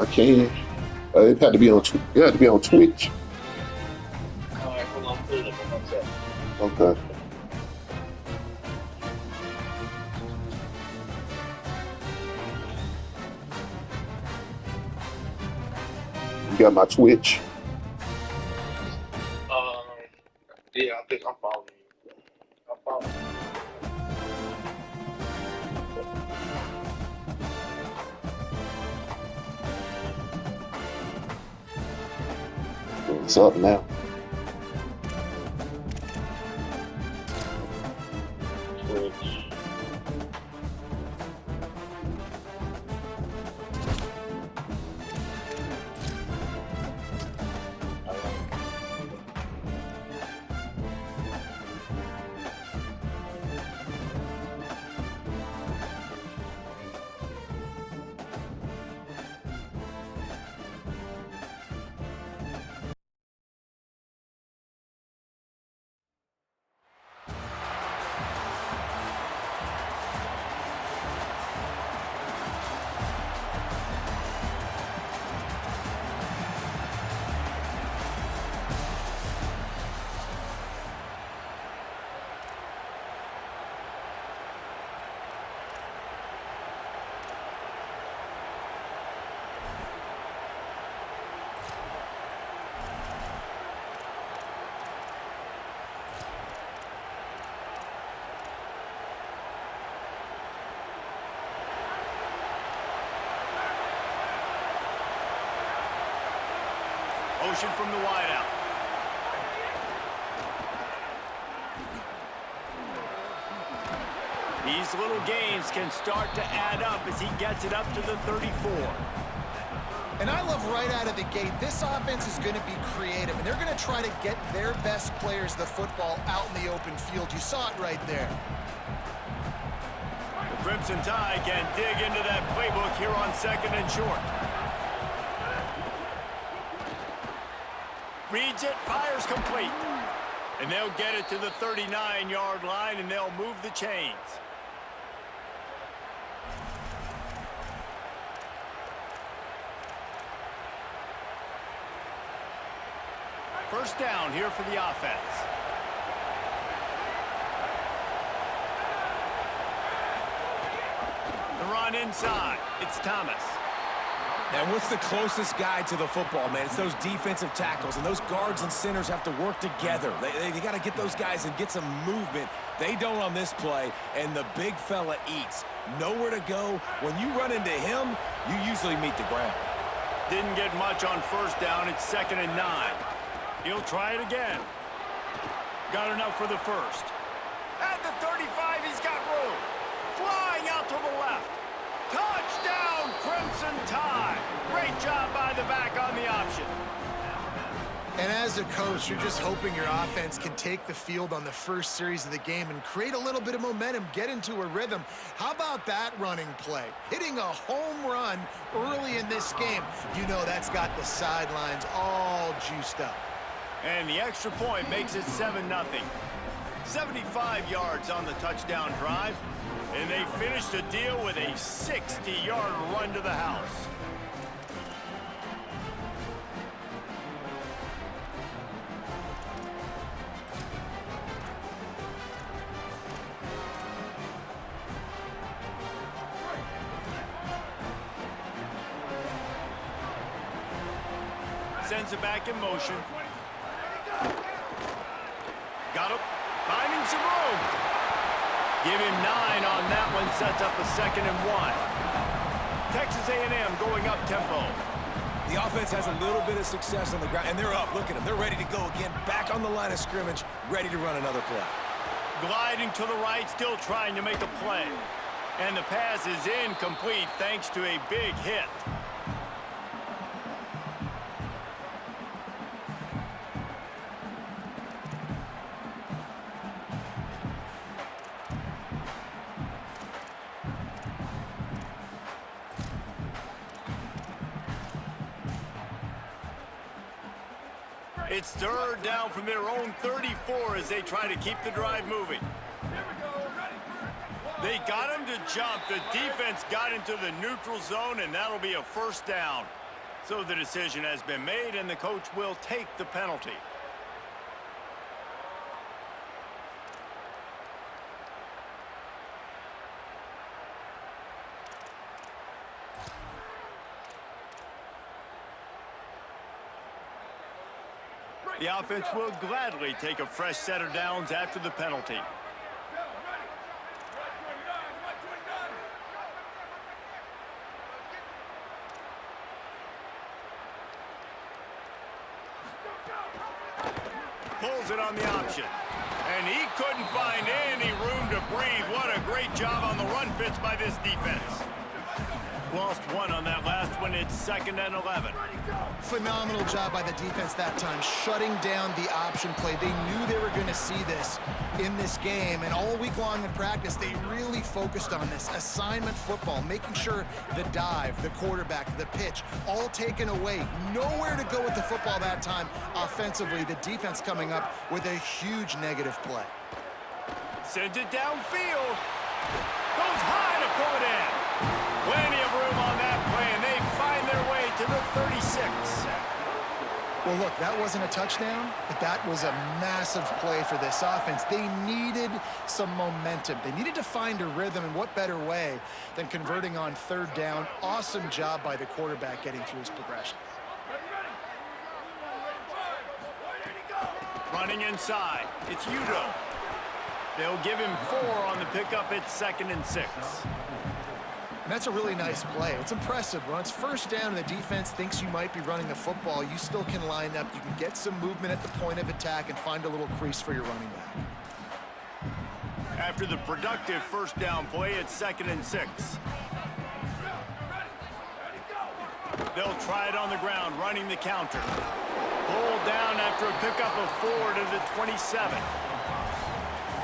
I can't. It had to be on. It had to be on Twitch. All right, hold on, pull it up. One sec. Okay. You got my Twitch. Um, yeah, I think I'm following you. I'm following What's up now? you. Twitch. All right. Motion from the wideout. These little gains can start to add up as he gets it up to the 34. And I love right out of the gate, this offense is going to be creative, and they're going to try to get their best players the football out in the open field. You saw it right there. The Crimson Tide can dig into that playbook here on 2nd and short. Reads it, fires complete. And they'll get it to the 39-yard line, and they'll move the chains. First down here for the offense. The run inside. It's Thomas. And what's the closest guy to the football, man? It's those defensive tackles, and those guards and centers have to work together. They got to get those guys and get some movement. They don't on this play, and the big fella eats. Nowhere to go. When you run into him, you usually meet the ground. Didn't get much on first down. It's 2nd and 9. He'll try it again. Got enough for the first. At the 35, he's got room. Flying out to the left. Touchdown, Crimson Tide. Great job by the back on the option. And as a coach, you're just hoping your offense can take the field on the first series of the game and create a little bit of momentum, get into a rhythm. How about that running play? Hitting a home run early in this game. You know that's got the sidelines all juiced up. And the extra point makes it 7-0. 75 yards on the touchdown drive. And they finish the deal with a 60-yard run to the house. Sends it back in motion. Got him. Finding some room. Give him 9 on that one. Sets up a 2nd and 1. Texas A&M going up tempo. The offense has a little bit of success on the ground, and they're up. Look at them. They're ready to go again. Back on the line of scrimmage, ready to run another play. Gliding to the right, still trying to make a play. And the pass is incomplete thanks to a big hit. It's 3rd down from their own 34 as they try to keep the drive moving. They got him to jump. The defense got into the neutral zone, and that'll be a first down. So the decision has been made, and the coach will take the penalty. The offense will gladly take a fresh set of downs after the penalty. Pulls it on the option. And he couldn't find any room to breathe. What a great job on the run fits by this defense. Lost one on that last one. It's 2nd and 11. Phenomenal job by the defense that time, shutting down the option play. They knew they were going to see this in this game, and all week long in practice, they really focused on this assignment football, making sure the dive, the quarterback, the pitch, all taken away. Nowhere to go with the football that time offensively. The defense coming up with a huge negative play. Sends it downfield. Goes high to pull it in. Plenty of room on that play, and they find their way to the 36. Well, look, that wasn't a touchdown, but that was a massive play for this offense. They needed some momentum. They needed to find a rhythm, and what better way than converting on 3rd down. Awesome job by the quarterback getting through his progression. Running inside, it's Udo. They'll give him 4 on the pickup. It's 2nd and 6. And that's a really nice play. It's impressive. When it's 1st down and the defense thinks you might be running the football, you still can line up. You can get some movement at the point of attack and find a little crease for your running back. After the productive 1st down play, it's 2nd and 6. They'll try it on the ground, running the counter. Pulled down after a pickup of 4 to the 27.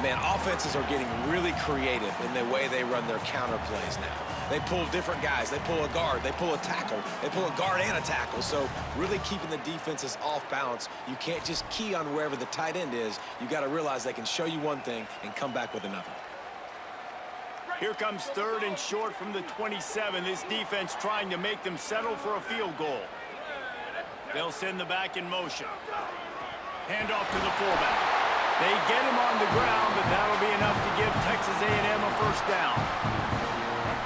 Man, offenses are getting really creative in the way they run their counter plays now. They pull different guys. They pull a guard. They pull a tackle. They pull a guard and a tackle. So really keeping the defenses off balance. You can't just key on wherever the tight end is. You got to realize they can show you one thing and come back with another. Here comes 3rd and short from the 27. This defense trying to make them settle for a field goal. They'll send the back in motion. Hand off to the fullback. They get him on the ground, but that'll be enough to give Texas A&M a 1st down.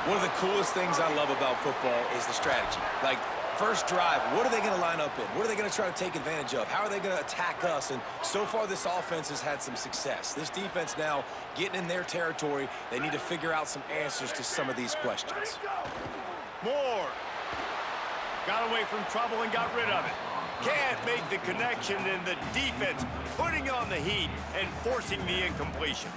One of the coolest things I love about football is the strategy. Like, first drive, what are they going to line up in? What are they going to try to take advantage of? How are they going to attack us? And so far, this offense has had some success. This defense now getting in their territory. They need to figure out some answers to some of these questions. Moore got away from trouble and got rid of it. Can't make the connection, and the defense putting on the heat and forcing the incompletion.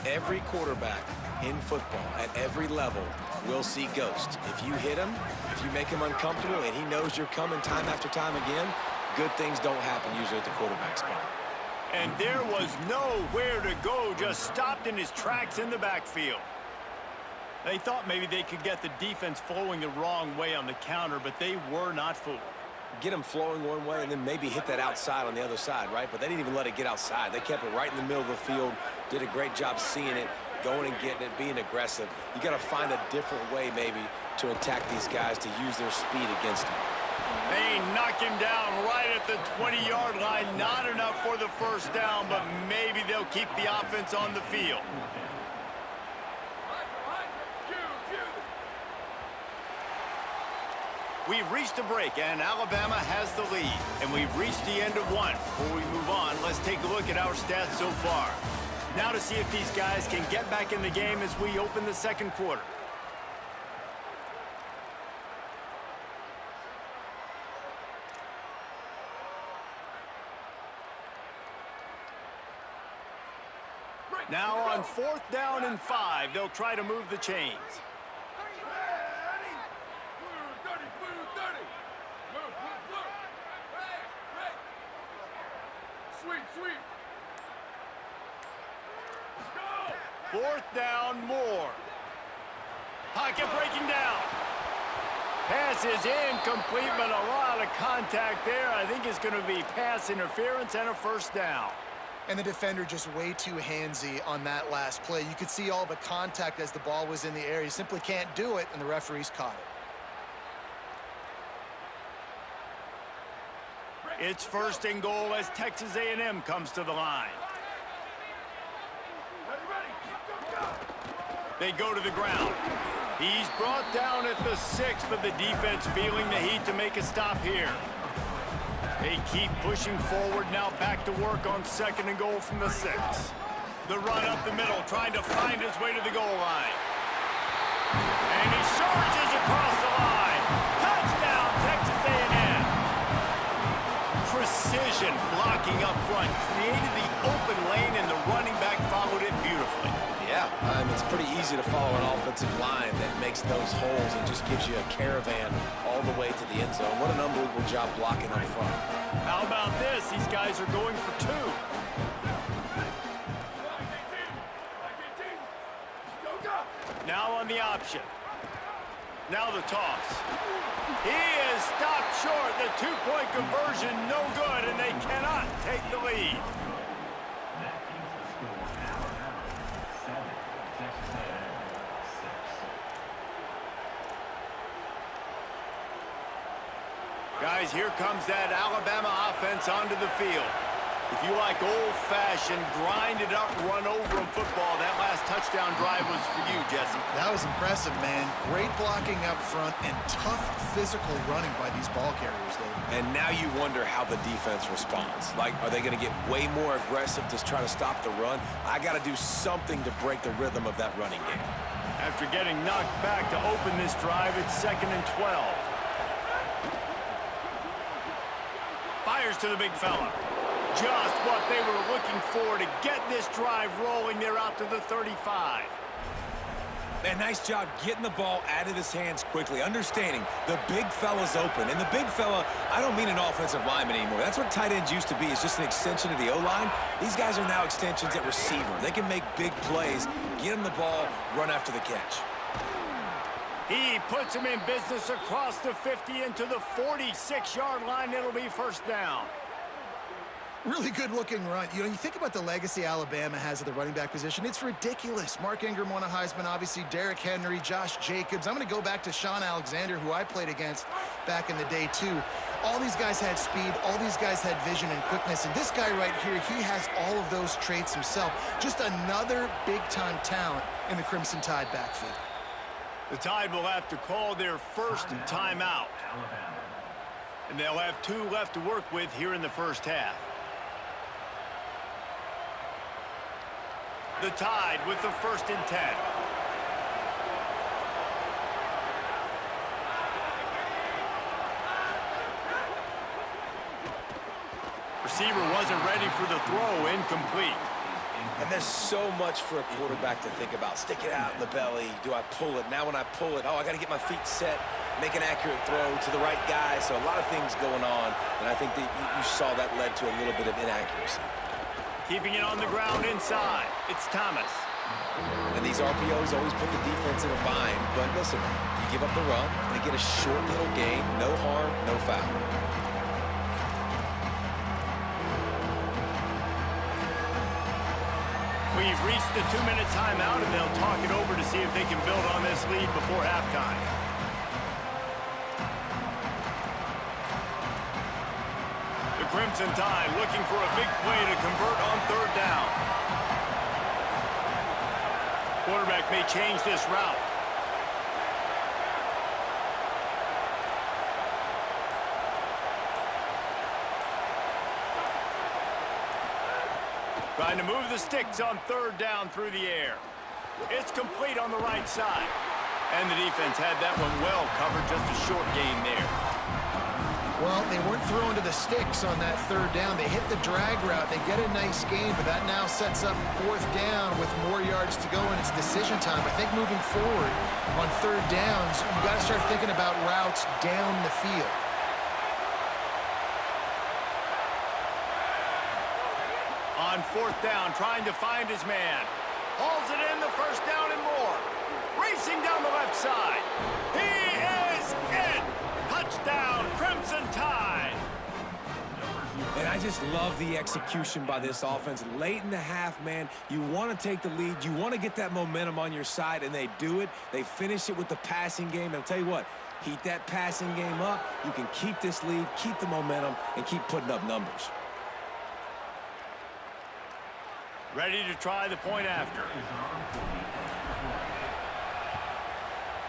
Every quarterback in football at every level will see ghosts. If you hit him, if you make him uncomfortable and he knows you're coming time after time again, good things don't happen usually at the quarterback spot. And there was nowhere to go, just stopped in his tracks in the backfield. They thought maybe they could get the defense flowing the wrong way on the counter, but they were not fooled. Get them flowing one way and then maybe hit that outside on the other side, right? But they didn't even let it get outside. They kept it right in the middle of the field, did a great job seeing it, going and getting it, being aggressive. You got to find a different way maybe to attack these guys to use their speed against them. They knock him down right at the 20-yard line. Not enough for the 1st down, but maybe they'll keep the offense on the field. We've reached a break, and Alabama has the lead. And we've reached the end of one. Before we move on, let's take a look at our stats so far. Now to see if these guys can get back in the game as we open the 2nd quarter. Now on 4th down and 5, they'll try to move the chains. Sweet. 4th down, Moore. Pocket breaking down. Pass is incomplete, but a lot of contact there. I think it's going to be pass interference and a 1st down. And the defender just way too handsy on that last play. You could see all the contact as the ball was in the air. He simply can't do it, and the referees caught it. It's 1st and goal as Texas A&M comes to the line. They go to the ground. He's brought down at the 6, but the defense feeling the heat to make a stop here. They keep pushing forward now, back to work on 2nd and goal from the 6. The run up the middle, trying to find his way to the goal line. And he charges across the line. Touchdown, Texas A&M. Precision blocking up front, created the open lane, and the running back followed it beautifully. Yeah, it's pretty easy to follow an offensive line that makes those holes and just gives you a caravan all the way to the end zone. What an unbelievable job blocking up front. How about this? These guys are going for 2. Now on the option. Now the toss. He is stopped short. The 2-point conversion, no good, and they cannot take the lead. Guys, here comes that Alabama offense onto the field. If you like old-fashioned, grind-it-up, run-over-'em football, that last touchdown drive was for you, Jesse. That was impressive, man. Great blocking up front and tough physical running by these ball carriers, David. And now you wonder how the defense responds. Like, are they going to get way more aggressive to try to stop the run? I got to do something to break the rhythm of that running game. After getting knocked back to open this drive, it's 2nd and 12. Fires to the big fella. Just what they were looking for to get this drive rolling. They're out to the 35. Man, nice job getting the ball out of his hands quickly, understanding the big fella's open. And the big fella, I don't mean an offensive lineman anymore. That's what tight ends used to be. It's just an extension of the O-line. These guys are now extensions at receiver. They can make big plays, get him the ball, run after the catch. He puts him in business across the 50 into the 46-yard line. It'll be 1st down. Really good-looking run. You know, you think about the legacy Alabama has at the running back position. It's ridiculous. Mark Ingram won a Heisman, obviously. Derrick Henry, Josh Jacobs. I'm going to go back to Sean Alexander, who I played against back in the day, too. All these guys had speed. All these guys had vision and quickness. And this guy right here, he has all of those traits himself. Just another big-time talent in the Crimson Tide backfield. The Tide will have to call their first timeout. And they'll have 2 left to work with here in the first half. The Tide with the 1st and 10. Receiver wasn't ready for the throw, incomplete. And there's so much for a quarterback to think about. Stick it out in the belly. Do I pull it? Now when I pull it, oh, I got to get my feet set, make an accurate throw to the right guy. So a lot of things going on, and I think that you saw that led to a little bit of inaccuracy. Keeping it on the ground inside. It's Thomas. And these RPOs always put the defense in a bind. But listen, you give up the run, they get a short little gain, no harm, no foul. We've reached the 2-minute timeout, and they'll talk it over to see if they can build on this lead before halftime. The Crimson Tide looking for a big play to convert on 3rd down. Quarterback may change this route. Trying to move the sticks on 3rd down through the air. It's complete on the right side. And the defense had that one well covered, just a short gain there. Well, they weren't throwing to the sticks on that 3rd down. They hit the drag route. They get a nice gain, but that now sets up 4th down with more yards to go, and it's decision time. I think moving forward on 3rd downs, you got to start thinking about routes down the field. On 4th down, trying to find his man. Hauls it in, the 1st down and more. Racing down the left side. He is in. Touchdown, Crimson Tide. And I I just love the execution by this offense. Late in the half, man, you want to take the lead. You want to get that momentum on your side, and they do it. They finish it with the passing game. And I'll tell you what, heat that passing game up. You can keep this lead, keep the momentum, and keep putting up numbers. Ready to try the point after.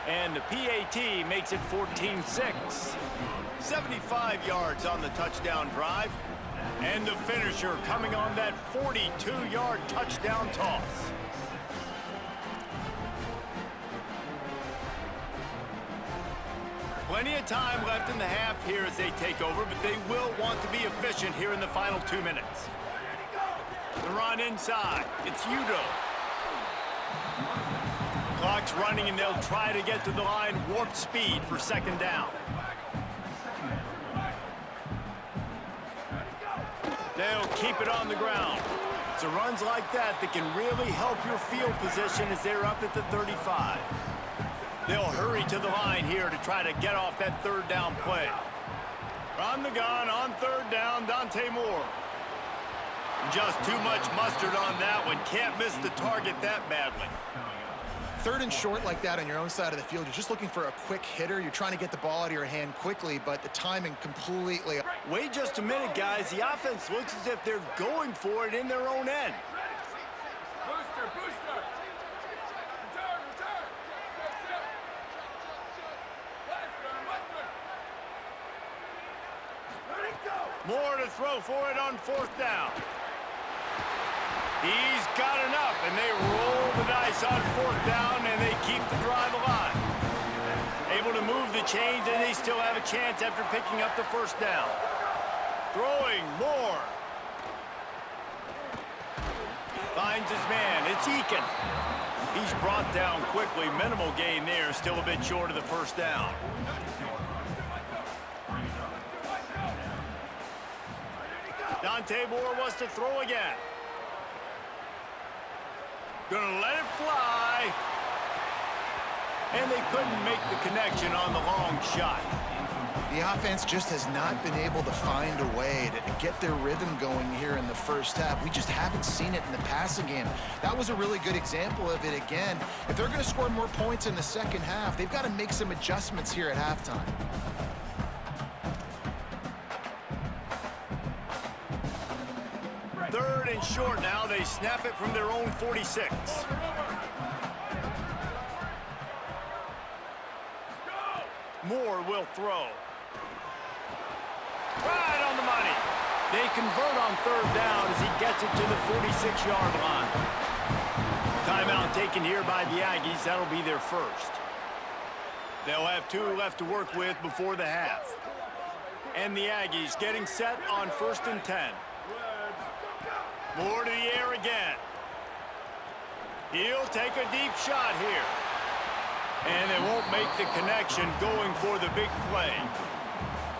And the PAT makes it 14-6. 75 yards on the touchdown drive. And the finisher coming on that 42-yard touchdown toss. Plenty of time left in the half here as they take over, but they will want to be efficient here in the final 2 minutes. The run inside. It's Udo. Clock's running, and they'll try to get to the line warp speed for second down. They'll keep it on the ground. It's the runs like that that can really help your field position as they're up at the 35. They'll hurry to the line here to try to get off that third down play. On the gun, on third down, Dante Moore. Just too much mustard on that one. Can't miss the target that badly. Third and short like that on your own side of the field, you're just looking for a quick hitter. You're trying to get the ball out of your hand quickly, but the timing completely... Wait just a minute, guys. The offense looks as if they're going for it in their own end. Booster, booster. Return, return. Let it go. More to throw for it on fourth down. He's got enough, and they roll the dice on fourth down, and they keep the drive alive. Able to move the chains, and they still have a chance after picking up the first down. Throwing more. Finds his man. It's Eakin. He's brought down quickly. Minimal gain there. Still a bit short of the first down. Dante Moore wants to throw again. Gonna let it fly. And they couldn't make the connection on the long shot. The offense just has not been able to find a way to get their rhythm going here in the first half. We just haven't seen it in the passing game. That was a really good example of it again. If they're going to score more points in the second half, they've got to make some adjustments here at halftime. Third and short now. They snap it from their own 46. Moore will throw. Right on the money. They convert on third down as he gets it to the 46-yard line. Timeout taken here by the Aggies. That'll be their first. They'll have 2 left to work with before the half. And the Aggies getting set on 1st and 10. Moore to the air again. He'll take a deep shot here. And they won't make the connection going for the big play.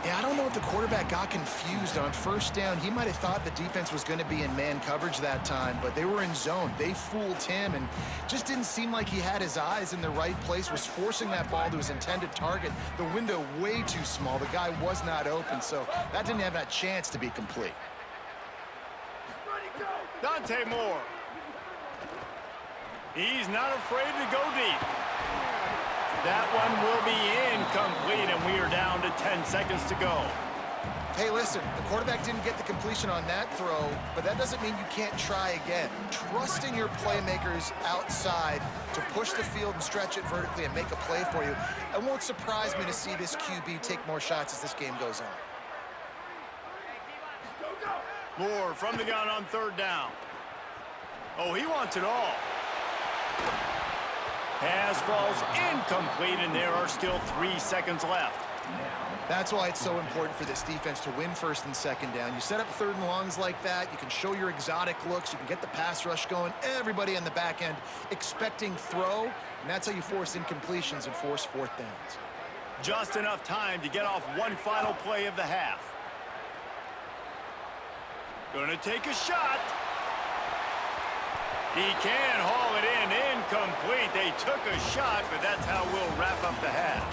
Yeah, I don't know if the quarterback got confused on first down. He might have thought the defense was going to be in man coverage that time, but they were in zone. They fooled him and just didn't seem like he had his eyes in the right place, was forcing that ball to his intended target. The window way too small. The guy was not open, so that didn't have that chance to be complete. Dante Moore. He's not afraid to go deep. That one will be incomplete, and we are down to 10 seconds to go. Hey, listen, the quarterback didn't get the completion on that throw, but that doesn't mean you can't try again. Trust in your playmakers outside to push the field and stretch it vertically and make a play for you. It won't surprise me to see this QB take more shots as this game goes on. Moore from the gun on third down. Oh, he wants it all. Pass falls incomplete, and there are still 3 seconds left. That's why it's so important for this defense to win 1st and 2nd down. You set up 3rd and longs like that, you can show your exotic looks, you can get the pass rush going, everybody on the back end expecting throw, and that's how you force incompletions and force 4th downs. Just enough time to get off one final play of the half. Gonna take a shot. He can haul it in, incomplete. They took a shot, but that's how we'll wrap up the half.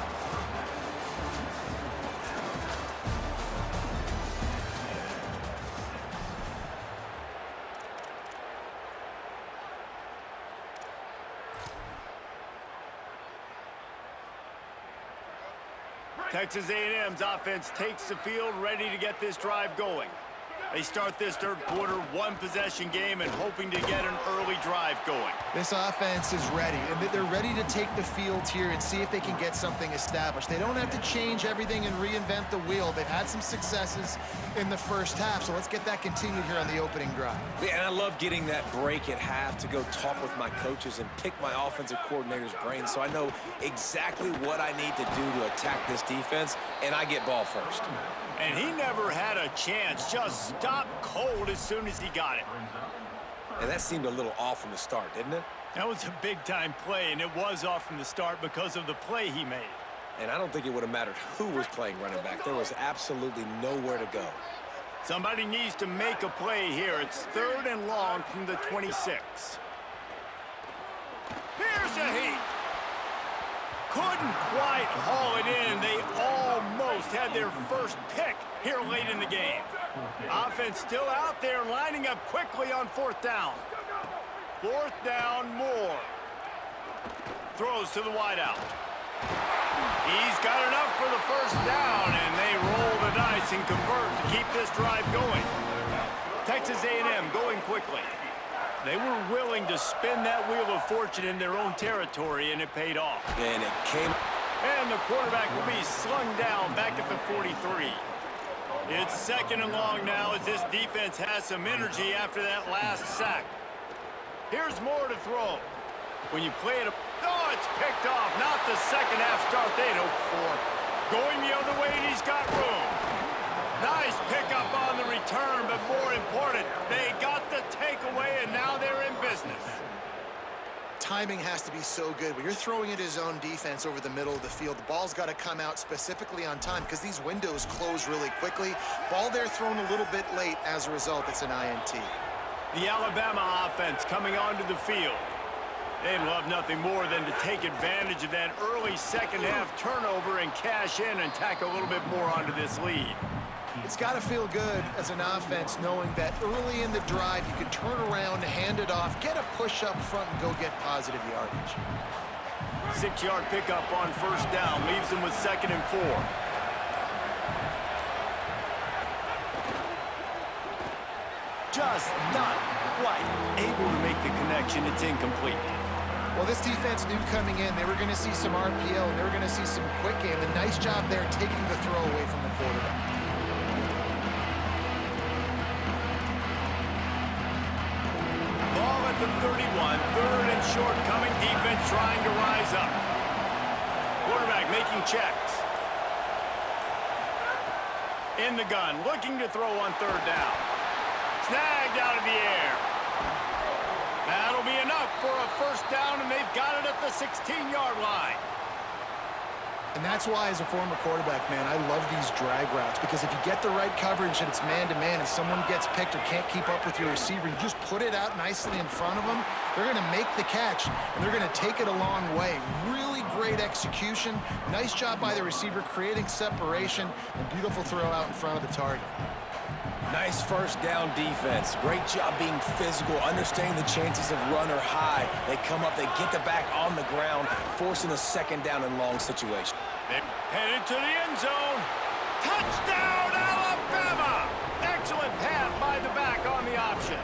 Texas A&M's offense takes the field, ready to get this drive going. They start this third quarter, one-possession game, and hoping to get an early drive going. This offense is ready, and they're ready to take the field here and see if they can get something established. They don't have to change everything and reinvent the wheel. They've had some successes in the first half, so let's get that continued here on the opening drive. Yeah, and I love getting that break at half to go talk with my coaches and pick my offensive coordinator's brain so I know exactly what I need to do to attack this defense, and I get ball first. And he never had a chance, just stopped cold as soon as he got it. And that seemed a little off from the start, didn't it? That was a big-time play, and it was off from the start because of the play he made. And I don't think it would have mattered who was playing running back. There was absolutely nowhere to go. Somebody needs to make a play here. It's 3rd and long from the 26. Here's a heat. Couldn't quite haul it in. They almost had their first pick here late in the game. Offense still out there, lining up quickly on 4th down. 4th down, Moore. Throws to the wideout. He's got enough for the first down, and they roll the dice and convert to keep this drive going. Texas A&M going quickly. They were willing to spin that wheel of fortune in their own territory, and it paid off. And it came. And the quarterback will be slung down back at the 43. It's 2nd and long now as this defense has some energy after that last sack. Here's Moore to throw. When you play it, oh, it's picked off. Not the second half start they'd hoped for. Going the other way, and he's got room. Nice pickup on the return, but more important, they got the takeaway, and now they're in business. Timing has to be so good. When you're throwing at his own defense over the middle of the field, the ball's got to come out specifically on time because these windows close really quickly. Ball there thrown a little bit late. As a result, it's an INT. The Alabama offense coming onto the field. They'd love nothing more than to take advantage of that early second half turnover and cash in and tack a little bit more onto this lead. It's got to feel good as an offense knowing that early in the drive you can turn around, hand it off, get a push up front, and go get positive yardage. 6-yard pickup on 1st down leaves them with 2nd and 4. Just not quite able to make the connection. It's incomplete. Well, this defense knew coming in they were going to see some RPO and they were going to see some quick game. A nice job there taking the throw away from the quarterback. Ball at the 31, 3rd and short coming. Defense trying to rise up. Quarterback making checks. In the gun, looking to throw on 3rd down. Snagged out of the air. That'll be enough for a 1st down, and they've got it at the 16-yard line. And that's why, as a former quarterback, man, I love these drag routes because if you get the right coverage and it's man-to-man and someone gets picked or can't keep up with your receiver, you just put it out nicely in front of them, they're going to make the catch, and they're going to take it a long way. Really great execution. Nice job by the receiver creating separation and beautiful throw out in front of the target. Nice 1st down defense. Great job being physical, understanding the chances of run or high. They come up, they get the back on the ground, forcing a 2nd down and long situation. They're headed to the end zone. Touchdown, Alabama! Excellent pass by the back on the option.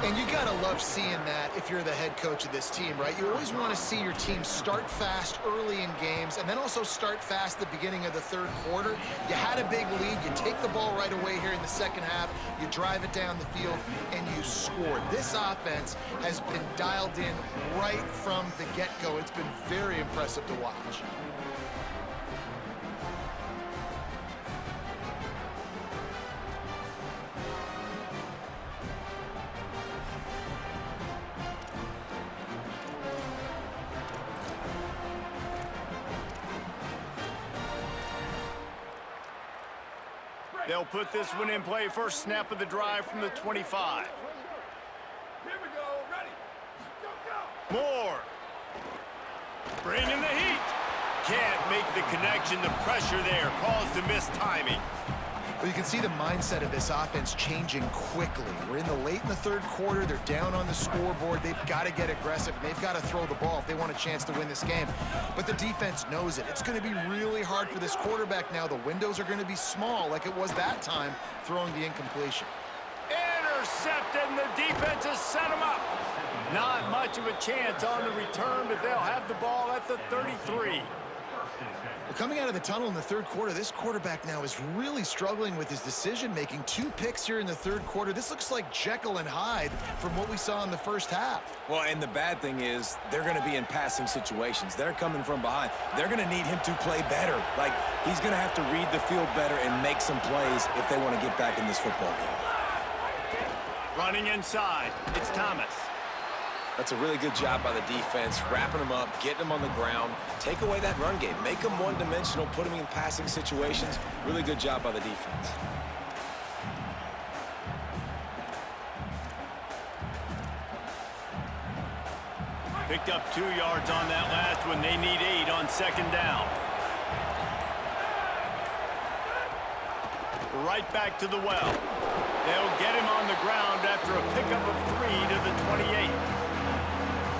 And you gotta love seeing that if you're the head coach of this team, right? You always want to see your team start fast early in games and then also start fast at the beginning of the 3rd quarter. You had a big lead, you take the ball right away here in the 2nd half, you drive it down the field, and you score. This offense has been dialed in right from the get-go. It's been very impressive to watch. They'll put this one in play. First snap of the drive from the 25. Here we go. Ready. Go, go. Moore. Bringing the heat. Can't make the connection. The pressure there caused the missed timing. Well, you can see the mindset of this offense changing quickly. We're late in the third quarter. They're down on the scoreboard. They've got to get aggressive, and they've got to throw the ball if they want a chance to win this game. But the defense knows it. It's going to be really hard for this quarterback now. The windows are going to be small like it was that time throwing the incompletion. Intercepted, and the defense has set him up. Not much of a chance on the return, but they'll have the ball at the 33. Well, coming out of the tunnel in the third quarter, this quarterback now is really struggling with his decision-making. 2 picks here in the third quarter. This looks like Jekyll and Hyde from what we saw in the first half. Well, and the bad thing is they're going to be in passing situations. They're coming from behind. They're going to need him to play better. Like, he's going to have to read the field better and make some plays if they want to get back in this football game. Running inside, it's Thomas. That's a really good job by the defense, wrapping them up, getting them on the ground, take away that run game, make them one-dimensional, put them in passing situations. Really good job by the defense. Picked up 2 yards on that last one. They need 8 on second down. Right back to the well. They'll get him on the ground after a pickup of 3 to the 28.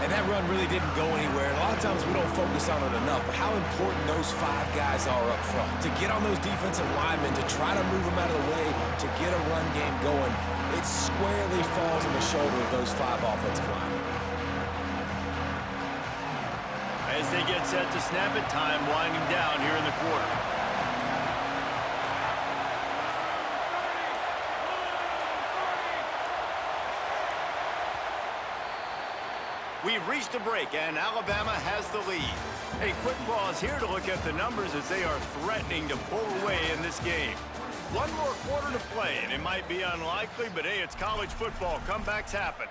And that run really didn't go anywhere. A lot of times we don't focus on it enough, but how important those 5 guys are up front. To get on those defensive linemen, to try to move them out of the way, to get a run game going, it squarely falls on the shoulder of those 5 offensive linemen. As they get set to snap it, time winding down here in the quarter. We've reached a break, and Alabama has the lead. A quick pause here to look at the numbers as they are threatening to pull away in this game. 1 more quarter to play, and it might be unlikely, but hey, it's college football. Comebacks happen.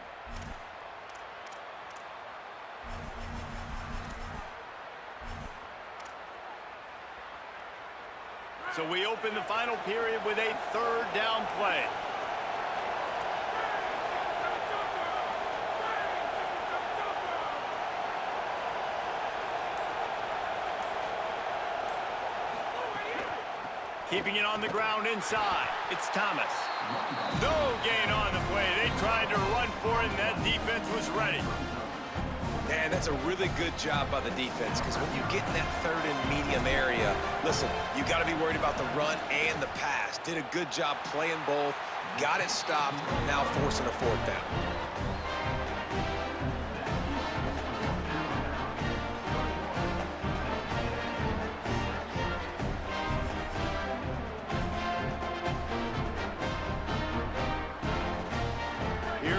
So we open the final period with a 3rd down play. Keeping it on the ground inside. It's Thomas. No gain on the play. They tried to run for it, and that defense was ready. And that's a really good job by the defense, because when you get in that 3rd and medium area, listen, you got to be worried about the run and the pass. Did a good job playing both, got it stopped, now forcing a 4th down.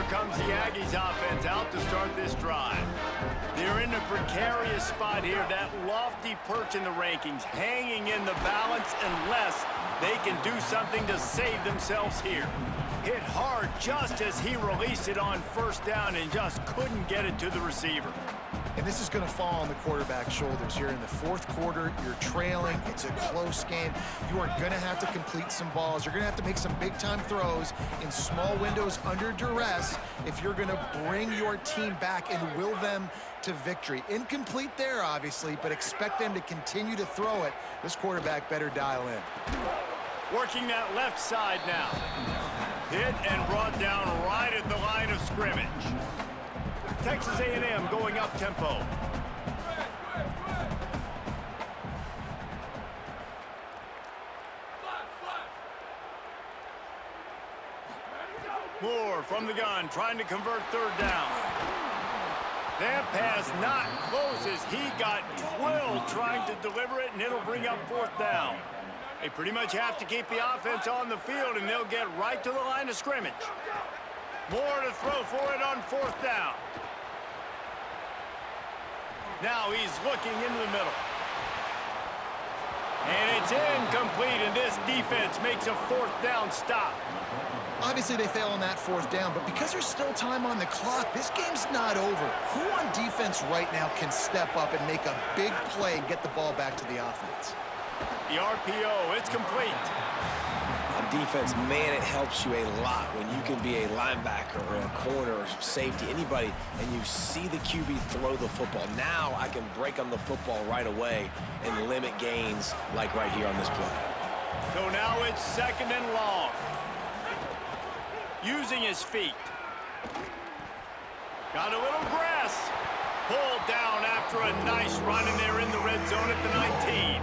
Comes the Aggies offense out to start this drive. They're in a precarious spot here, that lofty perch in the rankings, hanging in the balance unless they can do something to save themselves here. Hit hard just as he released it on 1st down and just couldn't get it to the receiver. And this is going to fall on the quarterback's shoulders here in the 4th quarter. You're trailing. It's a close game. You are going to have to complete some balls. You're going to have to make some big-time throws in small windows under duress if you're going to bring your team back and will them to victory. Incomplete there, obviously, but expect them to continue to throw it. This quarterback better dial in. Working that left side now. Hit and brought down right at the line of scrimmage. Texas A&M going up tempo. Moore from the gun, trying to convert 3rd down. That pass not close as he got drilled trying to deliver it, and it'll bring up 4th down. They pretty much have to keep the offense on the field, and they'll get right to the line of scrimmage. Moore to throw for it on 4th down. Now he's looking into the middle. And it's incomplete, and this defense makes a 4th down stop. Obviously, they fail on that 4th down, but because there's still time on the clock, this game's not over. Who on defense right now can step up and make a big play and get the ball back to the offense? The RPO, it's complete. On defense, man, it helps you a lot when you can be a linebacker or a corner or safety, anybody, and you see the QB throw the football. Now I can break on the football right away and limit gains like right here on this play. So now it's 2nd and long. Using his feet. Got a little grass. Pulled down after a nice run, and they're in the red zone at the 19.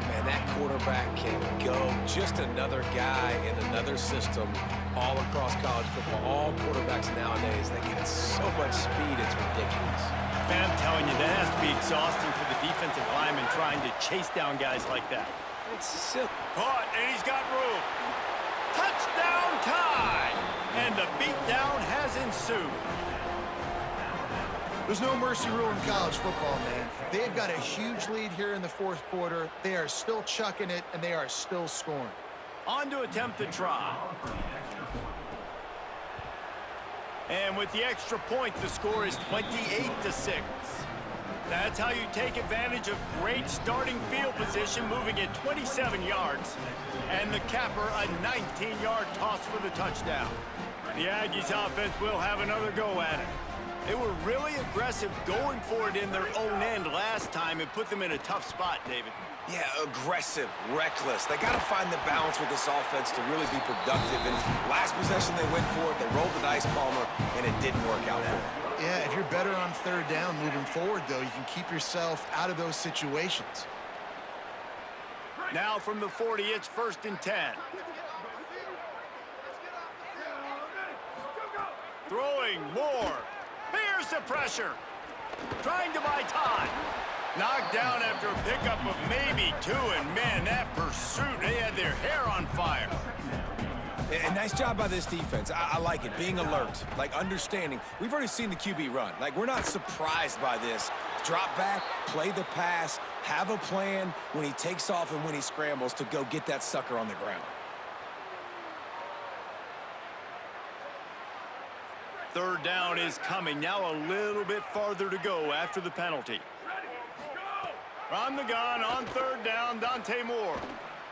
Man, that quarterback can go. Just another guy in another system all across college football. All quarterbacks nowadays, they get so much speed, it's ridiculous. Man, I'm telling you, that has to be exhausting for the defensive lineman trying to chase down guys like that. It's silly. Caught, and he's got room. Touchdown tie! And the beatdown has ensued. There's no mercy rule in college football, man. They've got a huge lead here in the 4th quarter. They are still chucking it, and they are still scoring. On to attempt the try. And with the extra point, the score is 28-6. That's how you take advantage of great starting field position, moving at 27 yards. And the capper, a 19-yard toss for the touchdown. The Aggies offense will have another go at it. They were really aggressive going for it in their own end last time and put them in a tough spot, David. Yeah, aggressive, reckless. They got to find the balance with this offense to really be productive. And last possession, they went for it. They rolled the dice, Palmer, and it didn't work out for them. Yeah, if you're better on 3rd down moving forward, though, you can keep yourself out of those situations. Now from the 40, it's 1st and 10. Throwing more. Here's the pressure. Trying to buy time. Knocked down after a pickup of maybe 2, and man, that pursuit, they had their hair on fire. And nice job by this defense. I like it, being alert, like understanding. We've already seen the QB run. Like, we're not surprised by this. Drop back, play the pass, have a plan when he takes off and when he scrambles to go get that sucker on the ground. 3rd down is coming. Now a little bit farther to go after the penalty. From the gun on 3rd down, Dante Moore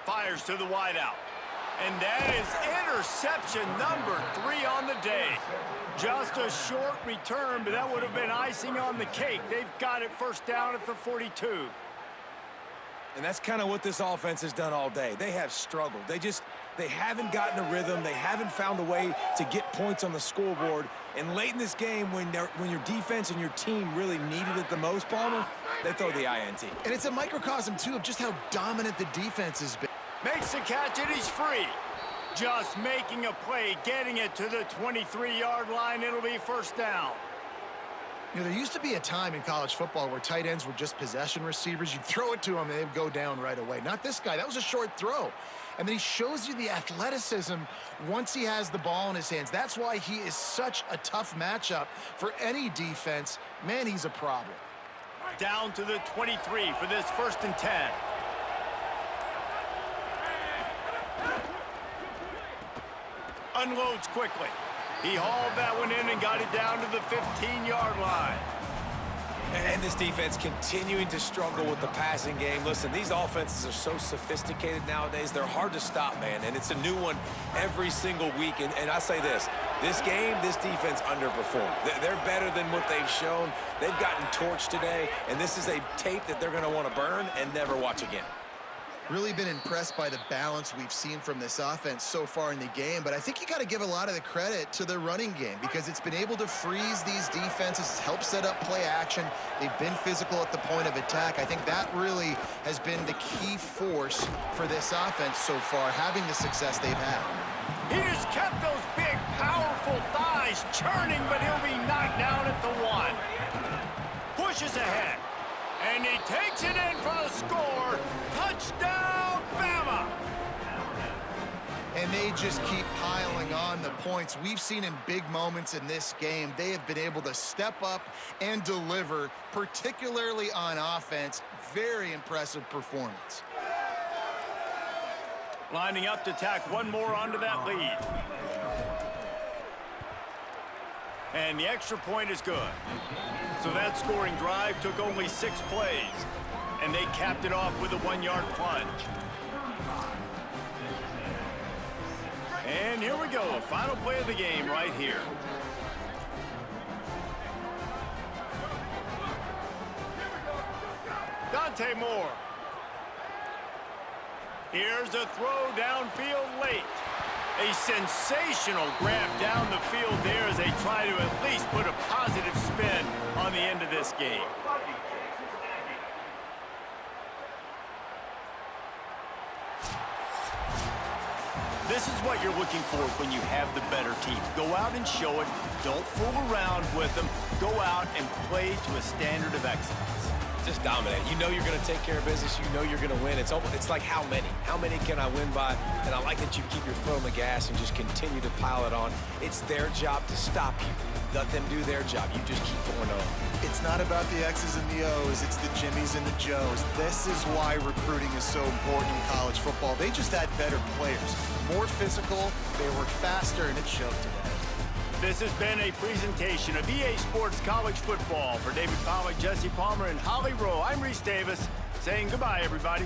fires to the wideout. And that is interception number 3 on the day. Just a short return, but that would have been icing on the cake. They've got it 1st down at the 42. And that's kind of what this offense has done all day. They have struggled. They haven't gotten a rhythm. They haven't found a way to get points on the scoreboard. And late in this game, when your defense and your team really needed it the most, Palmer, they throw the INT. And it's a microcosm, too, of just how dominant the defense has been. Makes the catch, and he's free. Just making a play, getting it to the 23-yard line. It'll be 1st down. You know, there used to be a time in college football where tight ends were just possession receivers. You'd throw it to them, and they'd go down right away. Not this guy. That was a short throw. And then he shows you the athleticism once he has the ball in his hands. That's why he is such a tough matchup for any defense. Man, he's a problem. Down to the 23 for this 1st and 10. Unloads quickly. He hauled that one in and got it down to the 15-yard line. And this defense continuing to struggle with the passing game. Listen, these offenses are so sophisticated nowadays. They're hard to stop, man. And it's a new one every single week. And I say this game, this defense underperformed. They're better than what they've shown. They've gotten torched today. And this is a tape that they're going to want to burn and never watch again. Really been impressed by the balance we've seen from this offense so far in the game, but I think you got to give a lot of the credit to the running game because it's been able to freeze these defenses, it's helped set up play action. They've been physical at the point of attack. I think that really has been the key force for this offense so far, having the success they've had. He just kept those big, powerful thighs churning, but he'll be knocked down at the 1. Pushes ahead. And he takes it in for the score. Touchdown, Bama! And they just keep piling on the points. We've seen in big moments in this game, they have been able to step up and deliver, particularly on offense. Very impressive performance. Lining up to tack one more onto that lead. And the extra point is good. So that scoring drive took only 6 plays. And they capped it off with a 1-yard plunge. And here we go. Final play of the game right here. Dante Moore. Here's a throw downfield late. A sensational grab down the field there as they try to at least put a positive spin on the end of this game. This is what you're looking for when you have the better team. Go out and show it. Don't fool around with them. Go out and play to a standard of excellence. Just dominate. You know you're going to take care of business. You know you're going to win. It's like how many? How many can I win by? And I like that you keep your foot on the gas and just continue to pile it on. It's their job to stop you. Let them do their job. You just keep going on. It's not about the X's and the O's. It's the Jimmies and the Joes. This is why recruiting is so important in college football. They just had better players. More physical, they were faster, and it showed today. This has been a presentation of EA Sports College Football. For David Pollack, Jesse Palmer, and Holly Rowe, I'm Reese Davis saying goodbye, everybody.